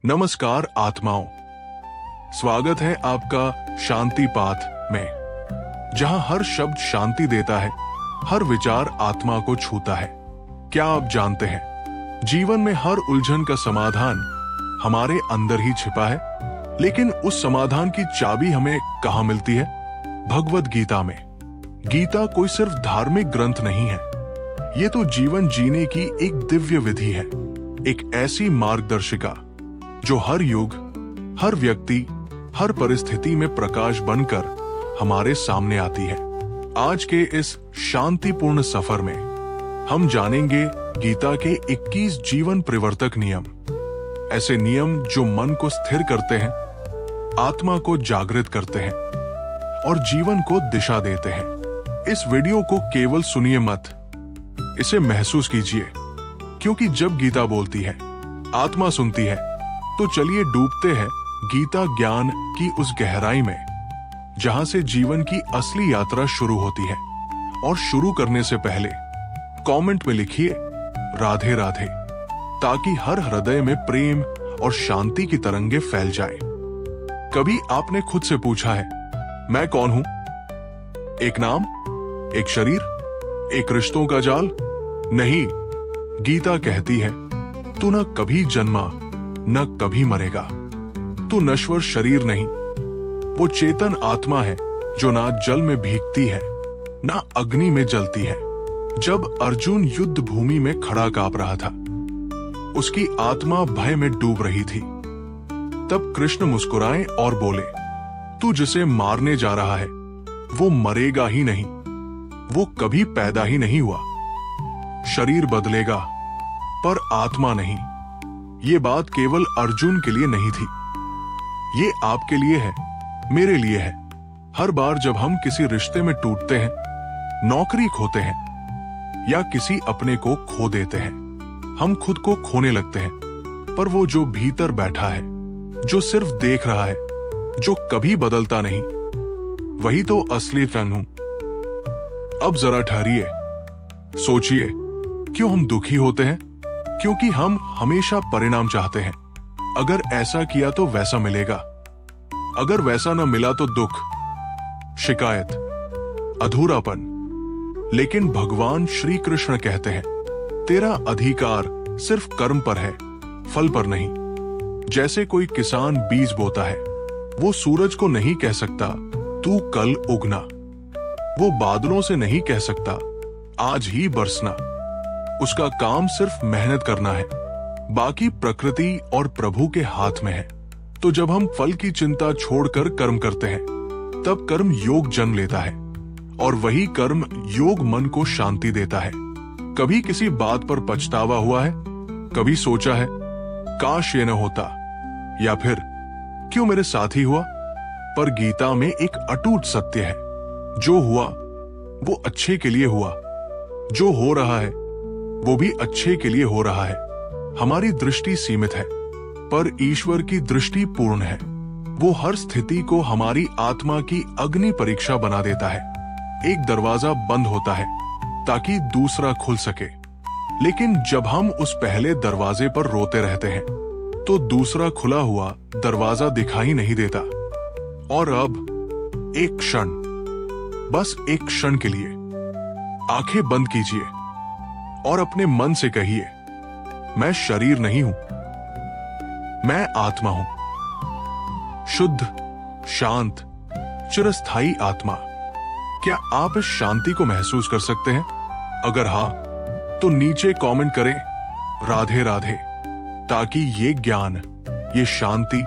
नमस्कार आत्माओं, स्वागत है आपका शांति पाठ में, जहां हर शब्द शांति देता है, हर विचार आत्मा को छूता है। क्या आप जानते हैं, जीवन में हर उलझन का समाधान हमारे अंदर ही छिपा है। लेकिन उस समाधान की चाबी हमें कहां मिलती है? भगवद गीता में। गीता कोई सिर्फ धार्मिक ग्रंथ नहीं है, ये तो जीवन जीने की एक दिव्य विधि है, एक ऐसी मार्गदर्शिका जो हर युग, हर व्यक्ति, हर परिस्थिति में प्रकाश बनकर हमारे सामने आती है। आज के इस शांतिपूर्ण सफर में हम जानेंगे गीता के 21 जीवन परिवर्तक नियम, ऐसे नियम जो मन को स्थिर करते हैं, आत्मा को जागृत करते हैं और जीवन को दिशा देते हैं। इस वीडियो को केवल सुनिए मत, इसे महसूस कीजिए, क्योंकि जब गीता बोलती है, आत्मा सुनती है, तो चलिए डूबते हैं गीता ज्ञान की उस गहराई में जहां से जीवन की असली यात्रा शुरू होती है। और शुरू करने से पहले कमेंट में लिखिए राधे राधे, ताकि हर हृदय में प्रेम और शांति की तरंगे फैल जाए। कभी आपने खुद से पूछा है, मैं कौन हूं? एक नाम, एक शरीर, एक रिश्तों का जाल? नहीं, गीता कहती है, तू न कभी जन्मा न कभी मरेगा। तू नश्वर शरीर नहीं, वो चेतन आत्मा है जो ना जल में भीगती है, ना अग्नि में जलती है। जब अर्जुन युद्ध भूमि में खड़ा कांप रहा था, उसकी आत्मा भय में डूब रही थी। तब कृष्ण मुस्कुराए और बोले, तू जिसे मारने जा रहा है वो मरेगा ही नहीं, वो कभी पैदा ही नहीं हुआ। शरीर बदलेगा पर आत्मा नहीं। ये बात केवल अर्जुन के लिए नहीं थी, ये आपके लिए है, मेरे लिए है। हर बार जब हम किसी रिश्ते में टूटते हैं, नौकरी खोते हैं या किसी अपने को खो देते हैं, हम खुद को खोने लगते हैं। पर वो जो भीतर बैठा है, जो सिर्फ देख रहा है, जो कभी बदलता नहीं, वही तो असली रंग हूं। अब जरा ठहरिए, सोचिए, क्यों हम दुखी होते हैं? क्योंकि हम हमेशा परिणाम चाहते हैं। अगर ऐसा किया तो वैसा मिलेगा, अगर वैसा न मिला तो दुख, शिकायत, अधूरापन। लेकिन भगवान श्री कृष्ण कहते हैं, तेरा अधिकार सिर्फ कर्म पर है, फल पर नहीं। जैसे कोई किसान बीज बोता है, वो सूरज को नहीं कह सकता तू कल उगना, वो बादलों से नहीं कह सकता आज ही बरसना। उसका काम सिर्फ मेहनत करना है, बाकी प्रकृति और प्रभु के हाथ में है। तो जब हम फल की चिंता छोड़कर कर्म करते हैं, तब कर्म योग जन्म लेता है, और वही कर्म योग मन को शांति देता है। कभी किसी बात पर पछतावा हुआ है? कभी सोचा है, काश ये न होता, या फिर क्यों मेरे साथ ही हुआ? पर गीता में एक अटूट सत्य है, जो हुआ वो अच्छे के लिए हुआ, जो हो रहा है वो भी अच्छे के लिए हो रहा है। हमारी दृष्टि सीमित है, पर ईश्वर की दृष्टि पूर्ण है। वो हर स्थिति को हमारी आत्मा की अग्नि परीक्षा बना देता है। एक दरवाजा बंद होता है ताकि दूसरा खुल सके, लेकिन जब हम उस पहले दरवाजे पर रोते रहते हैं, तो दूसरा खुला हुआ दरवाजा दिखाई नहीं देता। और अब एक क्षण, बस एक क्षण के लिए आंखें बंद कीजिए और अपने मन से कहिए, मैं शरीर नहीं हूं, मैं आत्मा हूं, शुद्ध, शांत, चिरस्थायी आत्मा। क्या आप इस शांति को महसूस कर सकते हैं? अगर हां, तो नीचे कमेंट करें राधे राधे, ताकि ये ज्ञान, ये शांति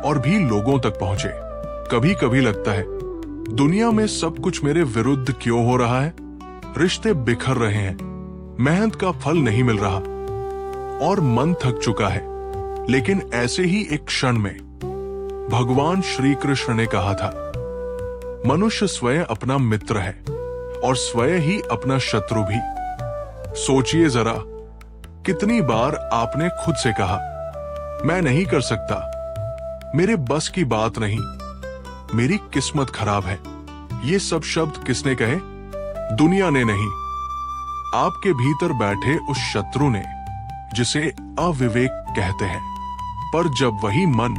और भी लोगों तक पहुंचे। कभी कभी लगता है, दुनिया में सब कुछ मेरे विरुद्ध क्यों हो रहा है? रिश्ते बिखर रहे हैं, मेहनत का फल नहीं मिल रहा और मन थक चुका है। लेकिन ऐसे ही एक क्षण में भगवान श्री कृष्ण ने कहा था, मनुष्य स्वयं अपना मित्र है और स्वयं ही अपना शत्रु भी। सोचिए जरा, कितनी बार आपने खुद से कहा, मैं नहीं कर सकता, मेरे बस की बात नहीं, मेरी किस्मत खराब है। ये सब शब्द किसने कहे? दुनिया ने नहीं, आपके भीतर बैठे उस शत्रु ने, जिसे अविवेक कहते हैं। पर जब वही मन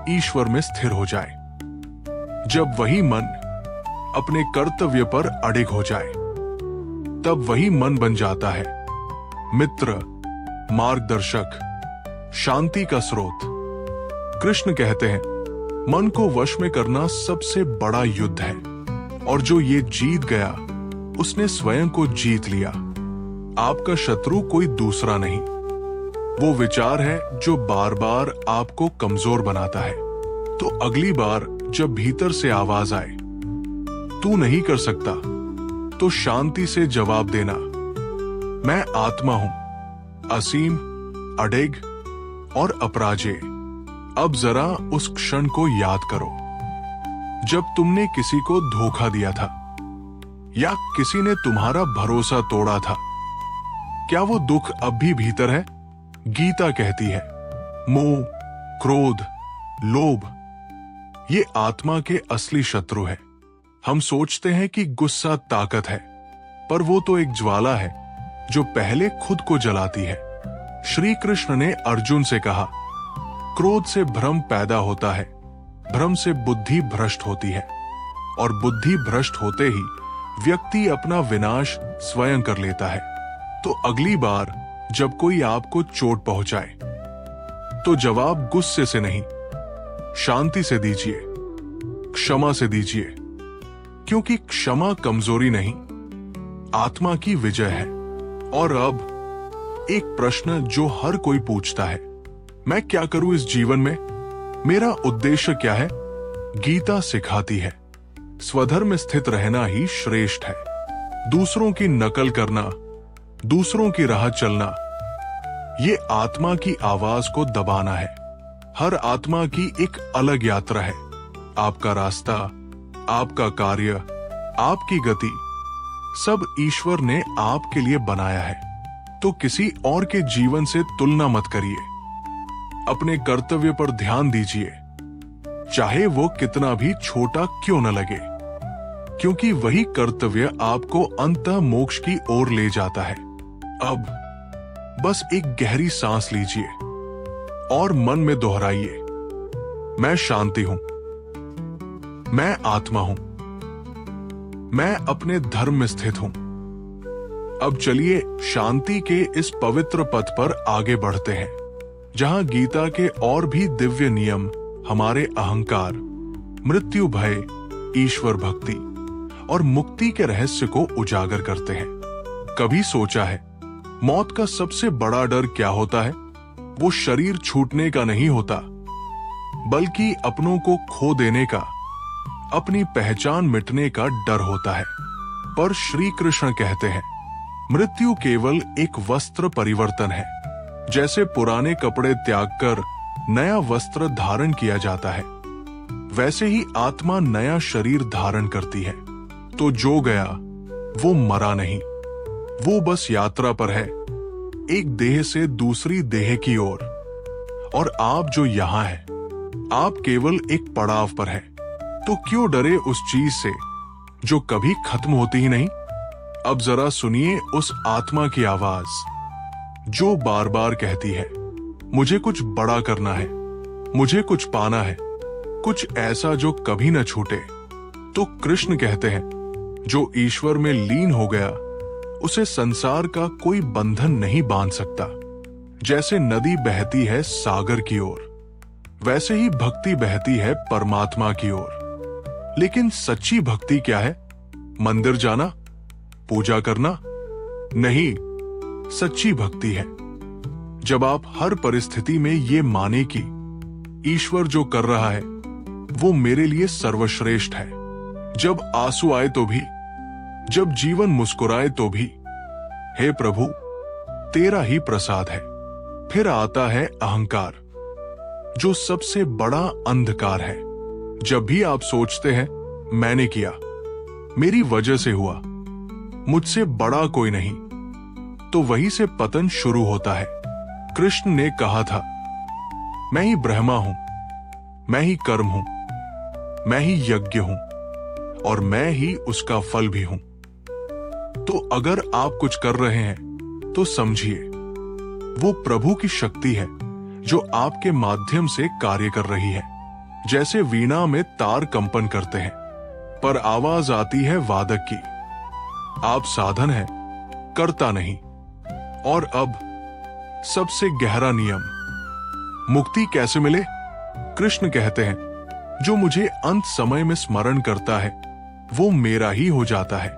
ईश्वर में स्थिर हो जाए, जब वही मन अपने कर्तव्य पर अडिग हो जाए, तब वही मन बन जाता है मित्र, मार्गदर्शक, शांति का स्रोत। कृष्ण कहते हैं, मन को वश में करना सबसे बड़ा युद्ध है, और जो ये जीत गया उसने स्वयं को जीत लिया। आपका शत्रु कोई दूसरा नहीं, वो विचार है जो बार बार आपको कमजोर बनाता है। तो अगली बार जब भीतर से आवाज आए, तू नहीं कर सकता, तो शांति से जवाब देना, मैं आत्मा हूं, असीम, अडिग और अपराजेय। अब जरा उस क्षण को याद करो जब तुमने किसी को धोखा दिया था या किसी ने तुम्हारा भरोसा तोड़ा था। क्या वो दुख अब भी भीतर है? गीता कहती है, मोह, क्रोध, लोभ ये आत्मा के असली शत्रु है। हम सोचते हैं कि गुस्सा ताकत है, पर वो तो एक ज्वाला है जो पहले खुद को जलाती है। श्री कृष्ण ने अर्जुन से कहा, क्रोध से भ्रम पैदा होता है, भ्रम से बुद्धि भ्रष्ट होती है, और बुद्धि भ्रष्ट होते ही व्यक्ति अपना विनाश स्वयं कर लेता है। तो अगली बार जब कोई आपको चोट पहुंचाए, तो जवाब गुस्से से नहीं, शांति से दीजिए, क्षमा से दीजिए, क्योंकि क्षमा कमजोरी नहीं, आत्मा की विजय है। और अब एक प्रश्न जो हर कोई पूछता है, मैं क्या करूं इस जीवन में? मेरा उद्देश्य क्या है? गीता सिखाती है, स्वधर्म में स्थित रहना ही श्रेष्ठ है। दूसरों की नकल करना, दूसरों की राह चलना, ये आत्मा की आवाज को दबाना है। हर आत्मा की एक अलग यात्रा है। आपका रास्ता, आपका कार्य, आपकी गति, सब ईश्वर ने आपके लिए बनाया है। तो किसी और के जीवन से तुलना मत करिए। अपने कर्तव्य पर ध्यान दीजिए, चाहे वो कितना भी छोटा क्यों न लगे, क्योंकि वही कर्तव्य आपको अंततः मोक्ष की ओर ले जाता है। अब बस एक गहरी सांस लीजिए और मन में दोहराइए, मैं शांति हूं, मैं आत्मा हूं, मैं अपने धर्म में स्थित हूं। अब चलिए शांति के इस पवित्र पथ पर आगे बढ़ते हैं, जहां गीता के और भी दिव्य नियम हमारे अहंकार, मृत्यु भय, ईश्वर भक्ति और मुक्ति के रहस्य को उजागर करते हैं। कभी सोचा है मौत का सबसे बड़ा डर क्या होता है? वो शरीर छूटने का नहीं होता, बल्कि अपनों को खो देने का, अपनी पहचान मिटने का डर होता है। पर श्री कृष्ण कहते हैं, मृत्यु केवल एक वस्त्र परिवर्तन है। जैसे पुराने कपड़े त्याग कर नया वस्त्र धारण किया जाता है, वैसे ही आत्मा नया शरीर धारण करती है। तो जो गया वो मरा नहीं, वो बस यात्रा पर है, एक देह से दूसरी देह की ओर। और आप जो यहां हैं, आप केवल एक पड़ाव पर हैं। तो क्यों डरे उस चीज से जो कभी खत्म होती ही नहीं? अब जरा सुनिए उस आत्मा की आवाज जो बार बार कहती है, मुझे कुछ बड़ा करना है, मुझे कुछ पाना है, कुछ ऐसा जो कभी न छूटे। तो कृष्ण कहते हैं, जो ईश्वर में लीन हो गया उसे संसार का कोई बंधन नहीं बांध सकता। जैसे नदी बहती है सागर की ओर, वैसे ही भक्ति बहती है परमात्मा की ओर। लेकिन सच्ची भक्ति क्या है? मंदिर जाना, पूजा करना? नहीं, सच्ची भक्ति है जब आप हर परिस्थिति में ये माने कि ईश्वर जो कर रहा है वो मेरे लिए सर्वश्रेष्ठ है। जब आंसू आए तो भी, जब जीवन मुस्कुराए तो भी, हे प्रभु तेरा ही प्रसाद है। फिर आता है अहंकार, जो सबसे बड़ा अंधकार है। जब भी आप सोचते हैं मैंने किया, मेरी वजह से हुआ, मुझसे बड़ा कोई नहीं, तो वहीं से पतन शुरू होता है। कृष्ण ने कहा था, मैं ही ब्रह्मा हूं, मैं ही कर्म हूं, मैं ही यज्ञ हूं और मैं ही उसका फल भी हूं। तो अगर आप कुछ कर रहे हैं तो समझिए वो प्रभु की शक्ति है जो आपके माध्यम से कार्य कर रही है। जैसे वीणा में तार कंपन करते हैं, पर आवाज आती है वादक की। आप साधन है, करता नहीं। और अब सबसे गहरा नियम, मुक्ति कैसे मिले? कृष्ण कहते हैं, जो मुझे अंत समय में स्मरण करता है वो मेरा ही हो जाता है।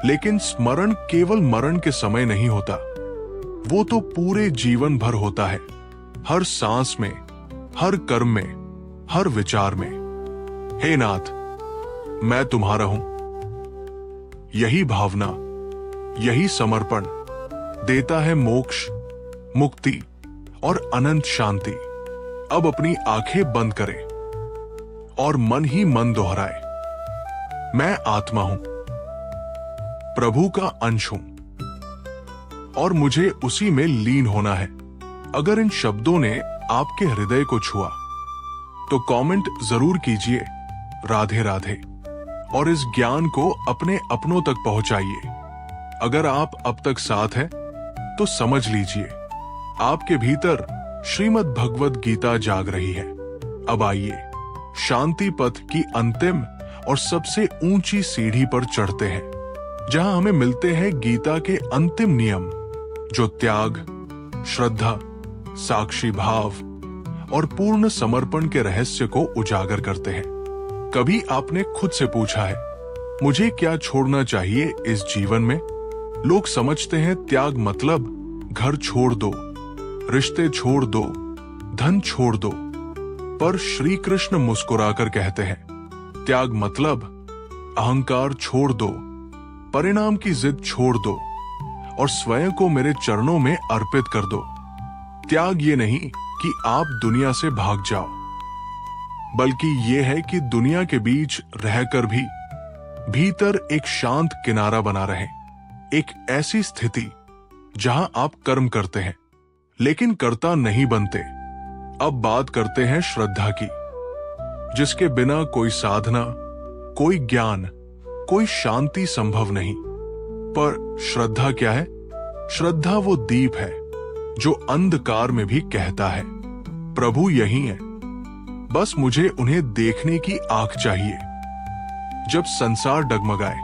लेकिन स्मरण केवल मरण के समय नहीं होता, वो तो पूरे जीवन भर होता है। हर सांस में, हर कर्म में, हर विचार में। हे नाथ, मैं तुम्हारा हूं। यही भावना, यही समर्पण देता है मोक्ष, मुक्ति और अनंत शांति। अब अपनी आंखें बंद करें और मन ही मन दोहराए, मैं आत्मा हूं, प्रभु का अंश हूं और मुझे उसी में लीन होना है। अगर इन शब्दों ने आपके हृदय को छुआ तो कमेंट जरूर कीजिए राधे राधे और इस ज्ञान को अपने अपनों तक पहुंचाइए। अगर आप अब तक साथ हैं तो समझ लीजिए आपके भीतर श्रीमद् भगवद गीता जाग रही है। अब आइए शांति पथ की अंतिम और सबसे ऊंची सीढ़ी पर चढ़ते हैं, जहां हमें मिलते हैं गीता के अंतिम नियम, जो त्याग, श्रद्धा, साक्षी भाव और पूर्ण समर्पण के रहस्य को उजागर करते हैं। कभी आपने खुद से पूछा है, मुझे क्या छोड़ना चाहिए इस जीवन में? लोग समझते हैं त्याग मतलब घर छोड़ दो, रिश्ते छोड़ दो, धन छोड़ दो, पर श्री कृष्ण मुस्कुराकर कहते हैं, त्याग मतलब अहंकार छोड़ दो, परिणाम की जिद छोड़ दो और स्वयं को मेरे चरणों में अर्पित कर दो। त्याग ये नहीं कि आप दुनिया से भाग जाओ, बल्कि ये है कि दुनिया के बीच रहकर भी भीतर एक शांत किनारा बना रहे। एक ऐसी स्थिति जहां आप कर्म करते हैं लेकिन कर्ता नहीं बनते। अब बात करते हैं श्रद्धा की, जिसके बिना कोई साधना, कोई ज्ञान, कोई शांति संभव नहीं। पर श्रद्धा क्या है? श्रद्धा वो दीप है जो अंधकार में भी कहता है, प्रभु यही है, बस मुझे उन्हें देखने की आंख चाहिए। जब संसार डगमगाए,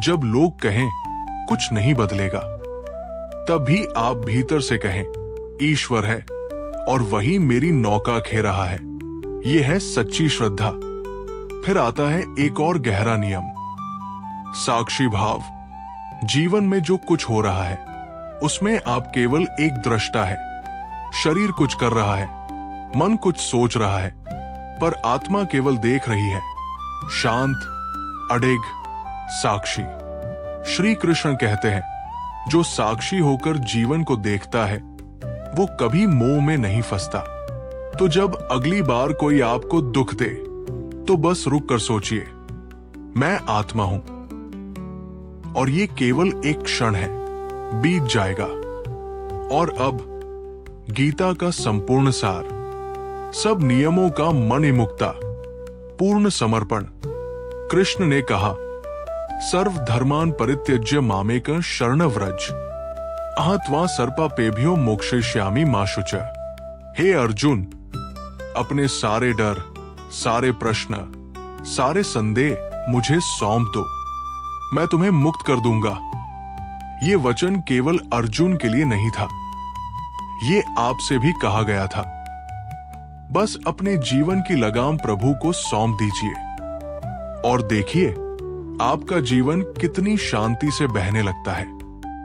जब लोग कहें कुछ नहीं बदलेगा, तब भी आप भीतर से कहें ईश्वर है और वही मेरी नौका खे रहा है। यह है सच्ची श्रद्धा। फिर आता है एक और गहरा नियम, साक्षी भाव। जीवन में जो कुछ हो रहा है उसमें आप केवल एक दृष्टा है। शरीर कुछ कर रहा है, मन कुछ सोच रहा है, पर आत्मा केवल देख रही है, शांत, अडिग, साक्षी। श्री कृष्ण कहते हैं, जो साक्षी होकर जीवन को देखता है वो कभी मोह में नहीं फंसता। तो जब अगली बार कोई आपको दुख दे तो बस रुक कर सोचिए, मैं आत्मा हूं और ये केवल एक क्षण है, बीत जाएगा। और अब गीता का संपूर्ण सार, सब नियमों का मणिमुक्ता, पूर्ण समर्पण। कृष्ण ने कहा, सर्व धर्मान परित्यज्य मामेकं शरणं व्रज अहत्वा सर्पापेभ्यो मोक्षयिष्यामि मा शुचः। हे अर्जुन, अपने सारे डर, सारे प्रश्न, सारे संदेह मुझे सौंप दो, मैं तुम्हें मुक्त कर दूंगा। ये वचन केवल अर्जुन के लिए नहीं था, ये आपसे भी कहा गया था। बस अपने जीवन की लगाम प्रभु को सौंप दीजिए और देखिए आपका जीवन कितनी शांति से बहने लगता है।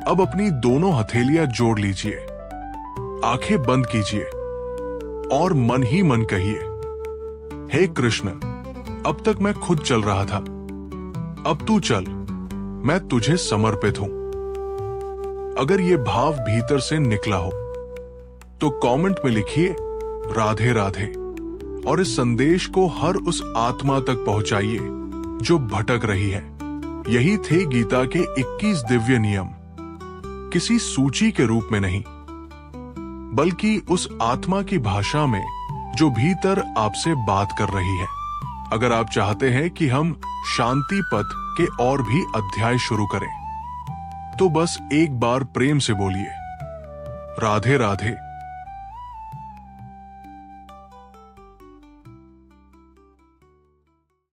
अब अपनी दोनों हथेलियां जोड़ लीजिए, आंखें बंद कीजिए और मन ही मन कहिए, हे कृष्ण, अब तक मैं खुद चल रहा था, अब तू चल, मैं तुझे समर्पित हूं। अगर ये भाव भीतर से निकला हो तो कमेंट में लिखिए राधे राधे और इस संदेश को हर उस आत्मा तक पहुंचाइए जो भटक रही है। यही थे गीता के 21 दिव्य नियम, किसी सूची के रूप में नहीं, बल्कि उस आत्मा की भाषा में जो भीतर आपसे बात कर रही है। अगर आप चाहते हैं कि हम शांति पथ के और भी अध्याय शुरू करें तो बस एक बार प्रेम से बोलिए राधे राधे